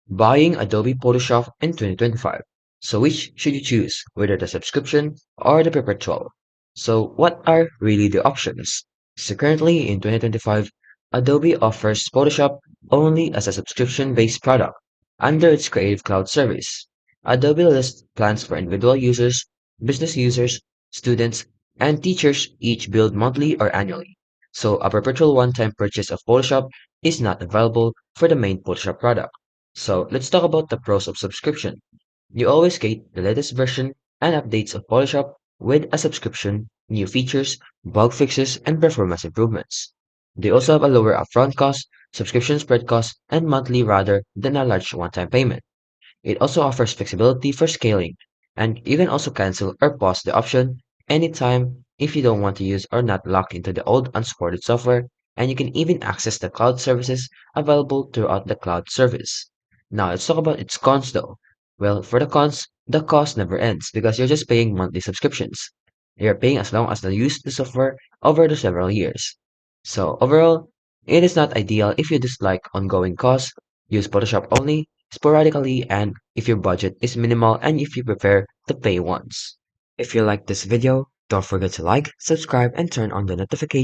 Buying Adobe Photoshop in 2025. So which should you choose, whether the subscription or the perpetual? So what are really the options? So currently in 2025, Adobe offers Photoshop only as a subscription-based product under its Creative Cloud service. Adobe lists plans for individual users, business users, students, and teachers each billed monthly or annually. So a perpetual one-time purchase of Photoshop is not available for the main Photoshop product. So let's talk about the pros of subscription. You always get the latest version and updates of Photoshop with a subscription, new features, bug fixes, and performance improvements. They also have a lower upfront cost, subscription spread cost, and monthly rather than a large one-time payment. It also offers flexibility for scaling, and you can also cancel or pause the option anytime if you don't want to use or not locked into the old unsupported software, and you can even access the cloud services available throughout the cloud service. Now let's talk about its cons though. Well, for the cons, the cost never ends because you're just paying monthly subscriptions. You're paying as long as you use the software over the several years. So overall, it is not ideal if you dislike ongoing costs, use Photoshop only, sporadically, and if your budget is minimal and if you prefer to pay once. If you like this video, don't forget to like, subscribe, and turn on the notification